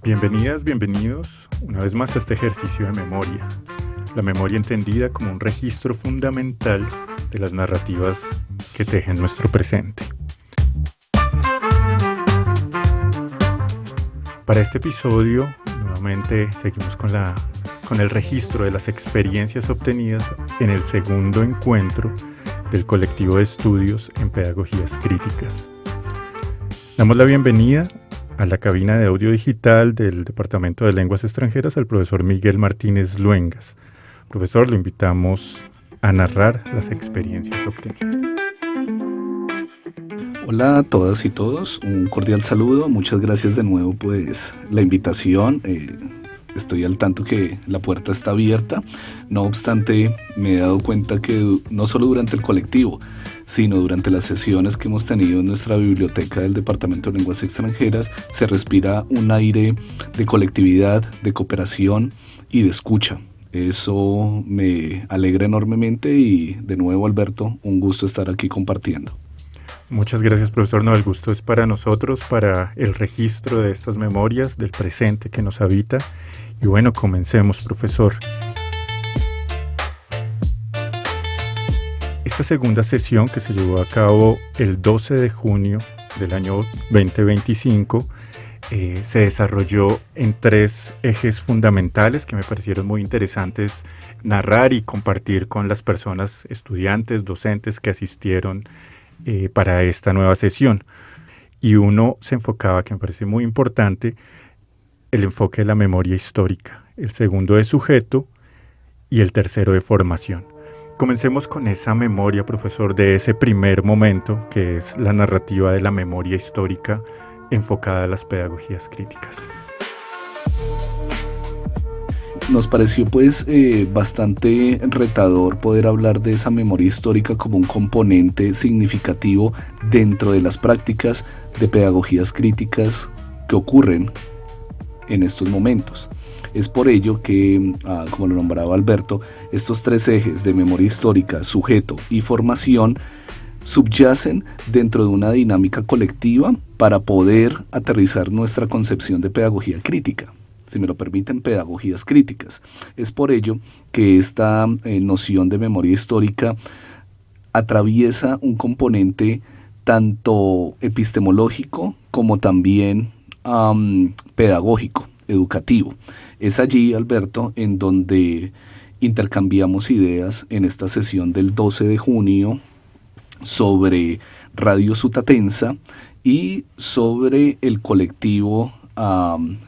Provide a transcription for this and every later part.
Bienvenidas, bienvenidos una vez más a este ejercicio de memoria. La memoria entendida como un registro fundamental de las narrativas que tejen nuestro presente. Para este episodio, nuevamente seguimos con el registro de las experiencias obtenidas en el segundo encuentro del colectivo de estudios en pedagogías críticas. Damos la bienvenida a la cabina de audio digital del Departamento de Lenguas Extranjeras al profesor Miguel Martínez Luengas. Profesor, lo invitamos a narrar las experiencias obtenidas. Hola a todas y todos, un cordial saludo, muchas gracias de nuevo la invitación. Estoy al tanto que la puerta está abierta, no obstante me he dado cuenta que no solo durante el colectivo, sino durante las sesiones que hemos tenido en nuestra biblioteca del Departamento de Lenguas Extranjeras se respira un aire de colectividad, de cooperación y de escucha. Eso me alegra enormemente y de nuevo, Alberto, un gusto estar aquí compartiendo. Muchas gracias, profesor. No, el gusto es para nosotros, para el registro de estas memorias, del presente que nos habita. Y bueno, comencemos, profesor. Esta segunda sesión, que se llevó a cabo el 12 de junio del año 2025, se desarrolló en tres ejes fundamentales que me parecieron muy interesantes narrar y compartir con las personas, estudiantes, docentes que asistieron para esta nueva sesión. Y uno se enfocaba, que me parece muy importante, el enfoque de la memoria histórica, el segundo de sujeto y el tercero de formación. Comencemos con esa memoria, profesor, de ese primer momento, que es la narrativa de la memoria histórica enfocada a las pedagogías críticas. Nos pareció bastante retador poder hablar de esa memoria histórica como un componente significativo dentro de las prácticas de pedagogías críticas que ocurren en estos momentos. Es por ello que, como lo nombraba Alberto, estos tres ejes de memoria histórica, sujeto y formación subyacen dentro de una dinámica colectiva para poder aterrizar nuestra concepción de pedagogía crítica. Si me lo permiten, pedagogías críticas. Es por ello que esta noción de memoria histórica atraviesa un componente tanto epistemológico como también pedagógico, educativo. Es allí, Alberto, en donde intercambiamos ideas en esta sesión del 12 de junio sobre Radio Sutatensa y sobre el colectivo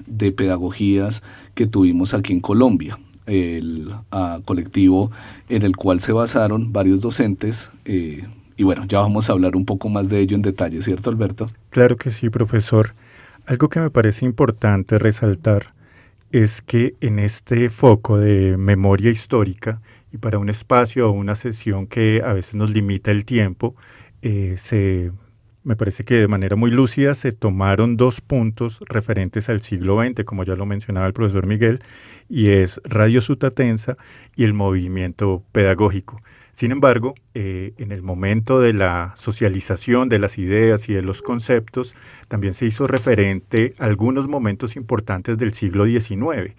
de pedagogías que tuvimos aquí en Colombia, el colectivo en el cual se basaron varios docentes y bueno, ya vamos a hablar un poco más de ello en detalle, ¿cierto, Alberto? Claro que sí, profesor. Algo que me parece importante resaltar es que en este foco de memoria histórica y para un espacio o una sesión que a veces nos limita el tiempo, me parece que de manera muy lúcida se tomaron dos puntos referentes al siglo XX, como ya lo mencionaba el profesor Miguel, y es Radio Sutatensa y el movimiento pedagógico. Sin embargo, en el momento de la socialización de las ideas y de los conceptos, también se hizo referente a algunos momentos importantes del siglo XIX.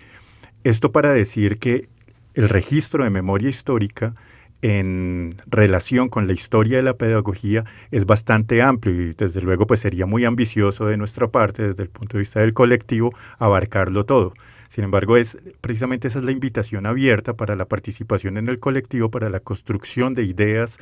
Esto para decir que el registro de memoria histórica en relación con la historia de la pedagogía es bastante amplio y desde luego sería muy ambicioso de nuestra parte desde el punto de vista del colectivo abarcarlo todo. Sin embargo, precisamente esa es la invitación abierta para la participación en el colectivo, para la construcción de ideas,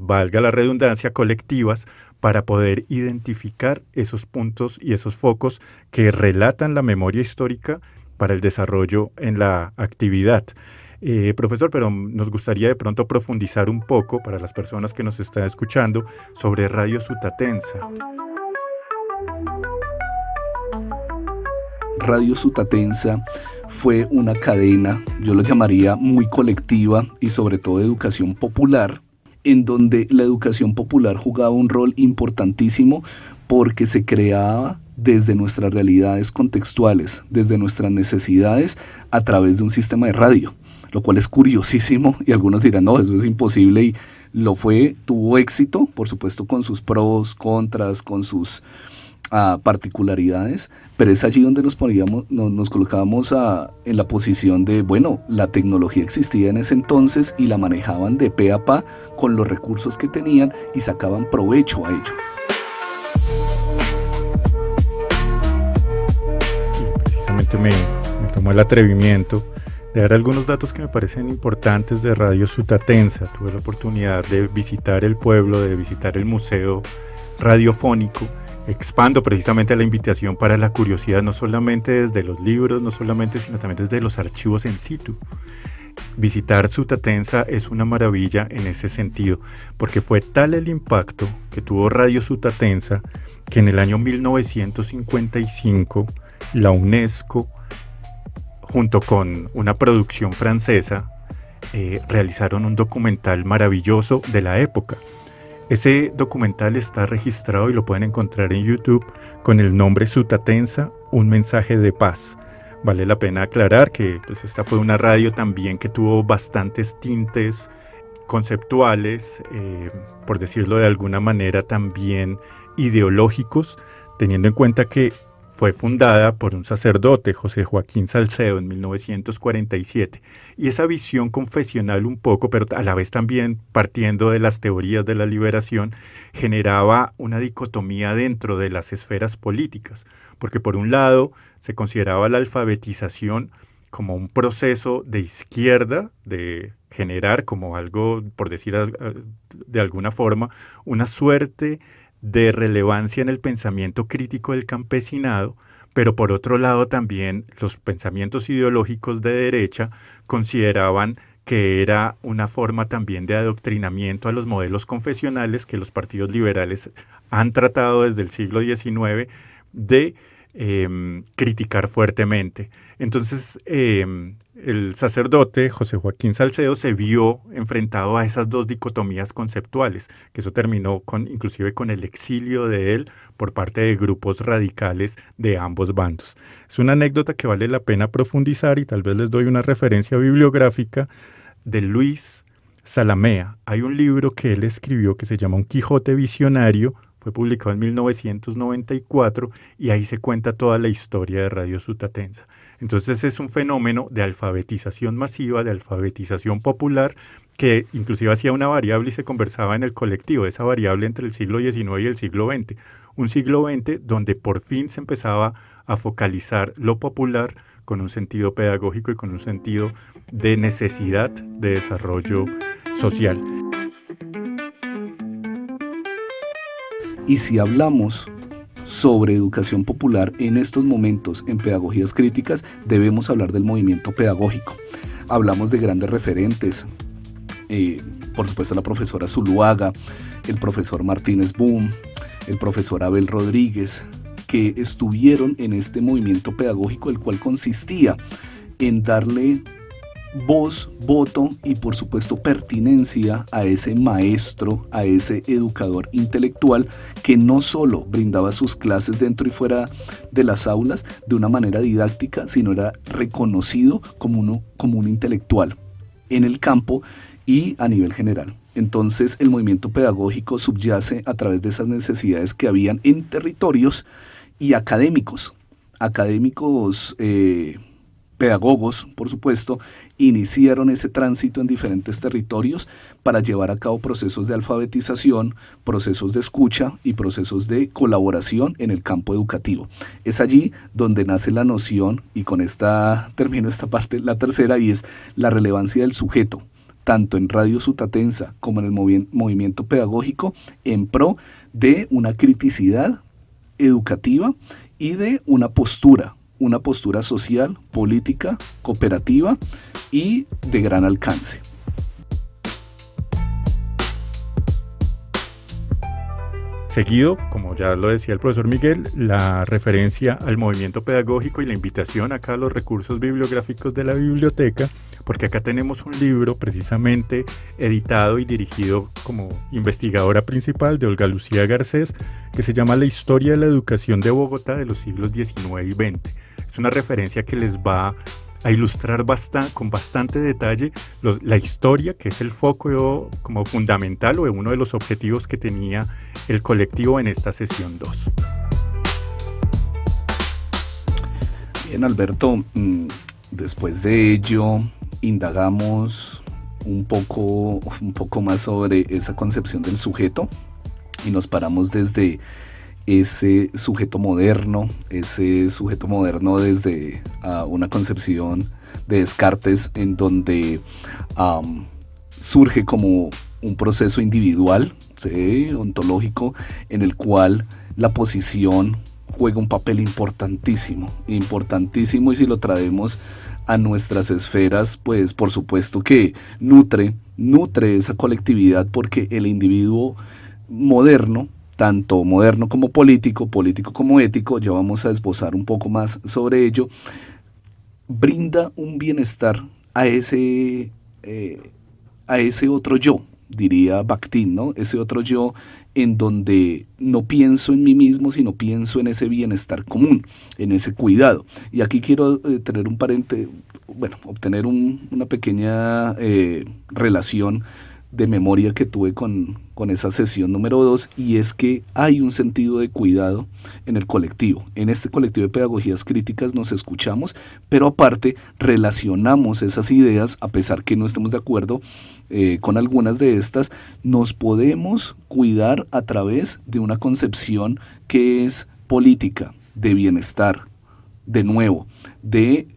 valga la redundancia, colectivas, para poder identificar esos puntos y esos focos que relatan la memoria histórica para el desarrollo en la actividad. Profesor, pero nos gustaría de pronto profundizar un poco para las personas que nos están escuchando sobre Radio Sutatensa. Radio Sutatensa fue una cadena, yo lo llamaría muy colectiva y sobre todo de educación popular, en donde la educación popular jugaba un rol importantísimo porque se creaba desde nuestras realidades contextuales, desde nuestras necesidades a través de un sistema de radio, lo cual es curiosísimo y algunos dirán, no, eso es imposible y lo fue, tuvo éxito, por supuesto con sus pros, contras, con sus a particularidades, pero es allí donde nos colocábamos en la posición de, bueno, la tecnología existía en ese entonces y la manejaban de pe a pa con los recursos que tenían y sacaban provecho a ello. Y precisamente me tomó el atrevimiento de dar algunos datos que me parecen importantes de Radio Sutatensa. Tuve la oportunidad de visitar el pueblo, de visitar el museo radiofónico. Expando precisamente la invitación para la curiosidad, no solamente desde los libros, no solamente, sino también desde los archivos en situ. Visitar Sutatensa es una maravilla en ese sentido, porque fue tal el impacto que tuvo Radio Sutatensa que en el año 1955 la UNESCO, junto con una producción francesa, realizaron un documental maravilloso de la época. Ese documental está registrado y lo pueden encontrar en YouTube con el nombre Sutatensa, un mensaje de paz. Vale la pena aclarar que pues, esta fue una radio también que tuvo bastantes tintes conceptuales, por decirlo de alguna manera también ideológicos, teniendo en cuenta que fue fundada por un sacerdote, José Joaquín Salcedo, en 1947. Y esa visión confesional un poco, pero a la vez también partiendo de las teorías de la liberación, generaba una dicotomía dentro de las esferas políticas. Porque por un lado se consideraba la alfabetización como un proceso de izquierda, de generar como algo, por decir de alguna forma, una suerte de relevancia en el pensamiento crítico del campesinado, pero por otro lado también los pensamientos ideológicos de derecha consideraban que era una forma también de adoctrinamiento a los modelos confesionales que los partidos liberales han tratado desde el siglo XIX de criticar fuertemente. Entonces, el sacerdote José Joaquín Salcedo se vio enfrentado a esas dos dicotomías conceptuales, que eso terminó inclusive con el exilio de él por parte de grupos radicales de ambos bandos. Es una anécdota que vale la pena profundizar y tal vez les doy una referencia bibliográfica de Luis Zalamea. Hay un libro que él escribió que se llama Un Quijote Visionario. Fue publicado en 1994 y ahí se cuenta toda la historia de Radio Sutatensa. Entonces es un fenómeno de alfabetización masiva, de alfabetización popular, que inclusive hacía una variable y se conversaba en el colectivo, esa variable entre el siglo XIX y el siglo XX. Un siglo XX donde por fin se empezaba a focalizar lo popular con un sentido pedagógico y con un sentido de necesidad de desarrollo social. Y si hablamos sobre educación popular en estos momentos en pedagogías críticas, debemos hablar del movimiento pedagógico. Hablamos de grandes referentes, por supuesto la profesora Zuluaga, el profesor Martínez Boom, el profesor Abel Rodríguez, que estuvieron en este movimiento pedagógico, el cual consistía en darle voz, voto y por supuesto pertinencia a ese maestro, a ese educador intelectual que no solo brindaba sus clases dentro y fuera de las aulas de una manera didáctica, sino era reconocido como un intelectual en el campo y a nivel general. Entonces el movimiento pedagógico subyace a través de esas necesidades que habían en territorios y académicos pedagogos, por supuesto, iniciaron ese tránsito en diferentes territorios para llevar a cabo procesos de alfabetización, procesos de escucha y procesos de colaboración en el campo educativo. Es allí donde nace la noción, y con esta termino esta parte, la tercera, y es la relevancia del sujeto, tanto en Radio Sutatensa como en el movimiento pedagógico, en pro de una criticidad educativa y de una postura social, política, cooperativa y de gran alcance. Seguido, como ya lo decía el profesor Miguel, la referencia al movimiento pedagógico y la invitación acá a los recursos bibliográficos de la biblioteca, porque acá tenemos un libro precisamente editado y dirigido como investigadora principal de Olga Lucía Garcés, que se llama La historia de la educación de Bogotá de los siglos XIX y XX. Es una referencia que les va a ilustrar con bastante detalle la historia, que es el foco como fundamental o uno de los objetivos que tenía el colectivo en esta sesión 2. Bien, Alberto, después de ello indagamos un poco más sobre esa concepción del sujeto y nos paramos desde ese sujeto moderno desde una concepción de Descartes, en donde surge como un proceso individual, ¿sí?, ontológico, en el cual la posición juega un papel importantísimo, y si lo traemos a nuestras esferas, pues por supuesto que nutre esa colectividad, porque el individuo moderno, tanto moderno como político como ético, ya vamos a esbozar un poco más sobre ello, brinda un bienestar a ese otro yo, diría Bakhtin, ¿no? Ese otro yo en donde no pienso en mí mismo, sino pienso en ese bienestar común, en ese cuidado. Y aquí quiero tener obtener una pequeña relación de memoria que tuve con esa sesión número 2, y es que hay un sentido de cuidado en el colectivo. En este colectivo de pedagogías críticas nos escuchamos, pero aparte relacionamos esas ideas, a pesar que no estemos de acuerdo con algunas de estas, nos podemos cuidar a través de una concepción que es política, de bienestar, de nuevo, de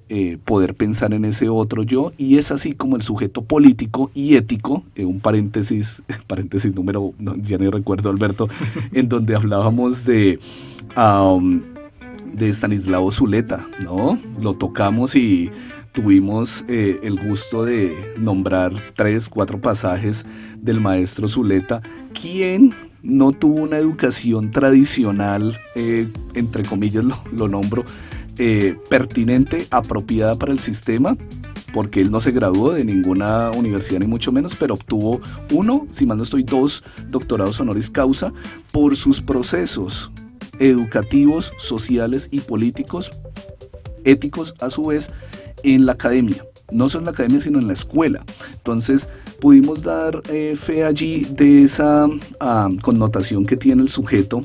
poder pensar en ese otro yo, y es así como el sujeto político y ético, un paréntesis número, no, ya no recuerdo, Alberto, en donde hablábamos de Stanislao Zuleta, ¿no? Lo tocamos y tuvimos el gusto de nombrar 3-4 pasajes del maestro Zuleta, quien no tuvo una educación tradicional, entre comillas lo nombro, pertinente, apropiada para el sistema, porque él no se graduó de ninguna universidad ni mucho menos, pero obtuvo 1, si mal no estoy, 2 doctorados honoris causa por sus procesos educativos, sociales y políticos, éticos a su vez, en la academia. No solo en la academia, sino en la escuela. Entonces pudimos dar fe allí de esa connotación que tiene el sujeto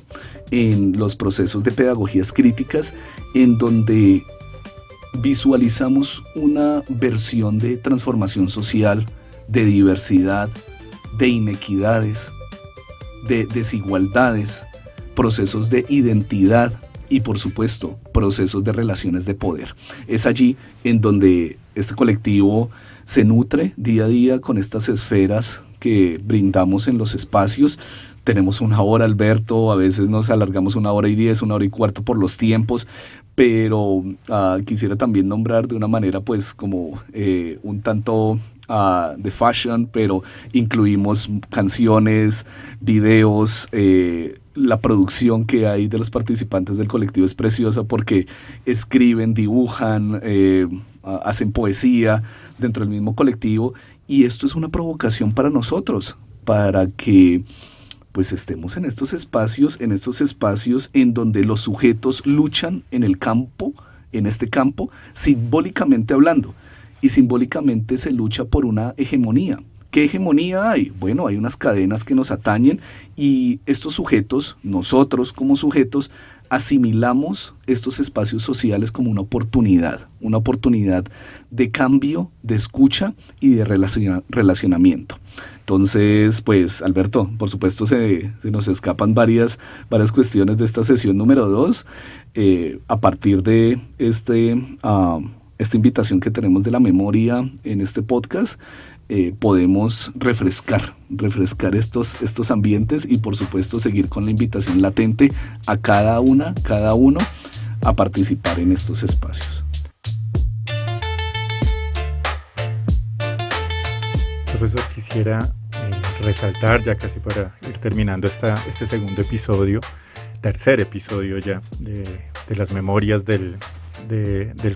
en los procesos de pedagogías críticas, en donde visualizamos una versión de transformación social, de diversidad, de inequidades, de desigualdades, procesos de identidad y, por supuesto, procesos de relaciones de poder. Es allí en donde este colectivo se nutre día a día con estas esferas que brindamos en los espacios. Tenemos 1 hora, Alberto, a veces nos alargamos 1 hora y 10, 1 hora y cuarto por los tiempos, pero quisiera también nombrar de una manera pues como un tanto de fashion, pero incluimos canciones, videos, la producción que hay de los participantes del colectivo es preciosa, porque escriben, dibujan, hacen poesía dentro del mismo colectivo, y esto es una provocación para nosotros, para que pues estemos en estos espacios en donde los sujetos luchan en el campo, en este campo, simbólicamente hablando, y simbólicamente se lucha por una hegemonía. ¿Qué hegemonía hay? Bueno, hay unas cadenas que nos atañen, y estos sujetos, nosotros como sujetos, asimilamos estos espacios sociales como una oportunidad de cambio, de escucha y de relacionamiento. Entonces, pues, Alberto, por supuesto se nos escapan varias cuestiones de esta sesión número 2, a partir de esta invitación que tenemos de la memoria en este podcast. Podemos refrescar estos ambientes, y por supuesto seguir con la invitación latente a cada uno a participar en estos espacios. Profesor, quisiera resaltar, ya casi para ir terminando este segundo episodio, tercer episodio ya de las memorias del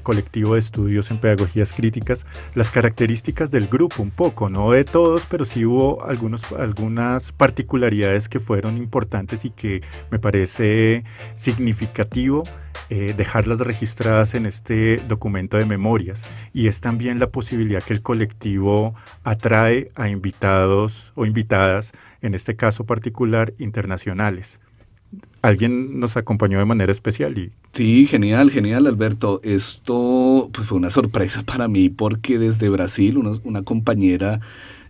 colectivo de estudios en pedagogías críticas, las características del grupo un poco, no de todos, pero sí hubo algunas particularidades que fueron importantes y que me parece significativo dejarlas registradas en este documento de memorias, y es también la posibilidad que el colectivo atrae a invitados o invitadas, en este caso particular, internacionales. alguien nos acompañó de manera especial. Sí, genial, genial, Alberto. Esto pues, fue una sorpresa para mí porque desde Brasil una compañera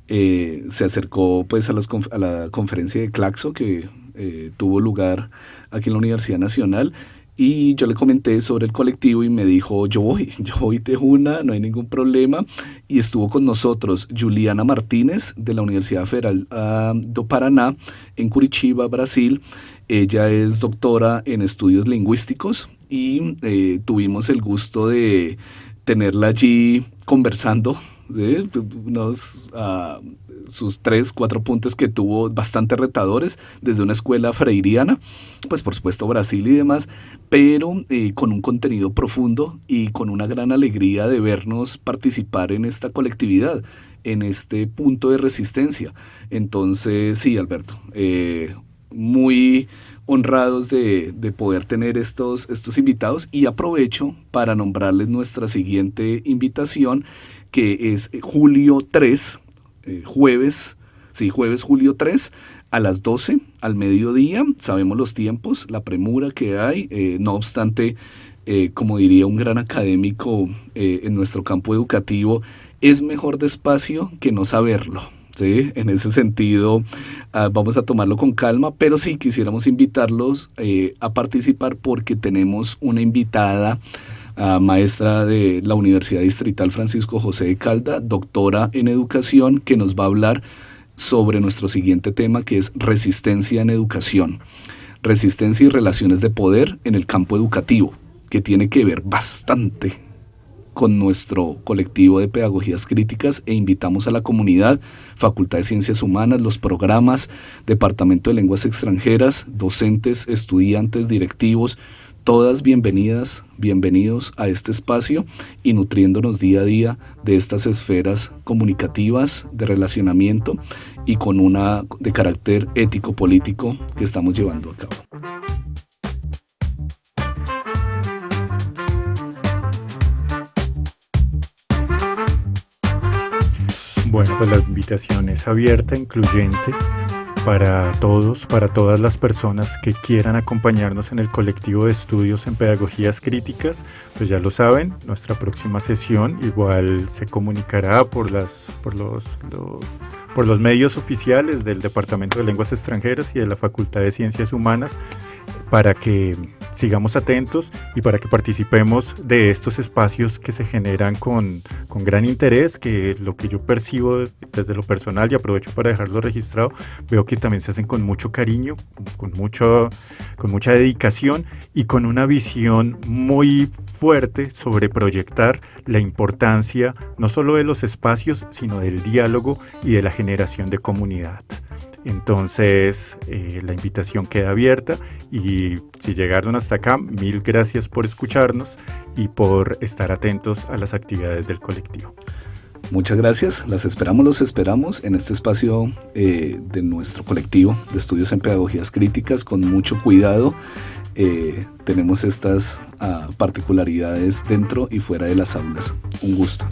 se acercó pues a la conferencia de Claxo que tuvo lugar aquí en la Universidad Nacional. Y yo le comenté sobre el colectivo y me dijo, yo voy de una, no hay ningún problema. Y estuvo con nosotros Juliana Martínez de la Universidad Federal do Paraná en Curitiba, Brasil. Ella es doctora en estudios lingüísticos y tuvimos el gusto de tenerla allí conversando, ¿sí? Sus 3-4 puntos que tuvo bastante retadores desde una escuela freiriana, pues por supuesto Brasil y demás, pero con un contenido profundo y con una gran alegría de vernos participar en esta colectividad, en este punto de resistencia. Entonces sí, Alberto, muy honrados de poder tener estos invitados, y aprovecho para nombrarles nuestra siguiente invitación, que es julio 3, jueves julio 3 a las 12 al mediodía. Sabemos los tiempos, la premura que hay, no obstante, como diría un gran académico en nuestro campo educativo, es mejor despacio que no saberlo. Sí, en ese sentido vamos a tomarlo con calma, pero sí quisiéramos invitarlos a participar porque tenemos una invitada, maestra de la Universidad Distrital Francisco José de Calda, doctora en educación, que nos va a hablar sobre nuestro siguiente tema, que es resistencia en educación, resistencia y relaciones de poder en el campo educativo, que tiene que ver bastante con nuestro colectivo de pedagogías críticas, e invitamos a la comunidad, Facultad de Ciencias Humanas, los programas, Departamento de Lenguas Extranjeras, docentes, estudiantes, directivos, todas bienvenidas, bienvenidos a este espacio y nutriéndonos día a día de estas esferas comunicativas, de relacionamiento y con una de carácter ético-político que estamos llevando a cabo. Bueno, pues la invitación es abierta, incluyente, para todos, para todas las personas que quieran acompañarnos en el colectivo de estudios en pedagogías críticas. Pues ya lo saben, nuestra próxima sesión igual se comunicará por los medios oficiales del Departamento de Lenguas Extranjeras y de la Facultad de Ciencias Humanas, para que sigamos atentos y para que participemos de estos espacios que se generan con gran interés, que lo que yo percibo desde lo personal, y aprovecho para dejarlo registrado, veo que también se hacen con mucho cariño, con mucha dedicación y con una visión muy fuerte sobre proyectar la importancia no solo de los espacios, sino del diálogo y de la generación de comunidad. Entonces la invitación queda abierta, y si llegaron hasta acá, mil gracias por escucharnos y por estar atentos a las actividades del colectivo. Muchas gracias, los esperamos en este espacio de nuestro colectivo de estudios en pedagogías críticas. Con mucho cuidado, tenemos estas particularidades dentro y fuera de las aulas. Un gusto.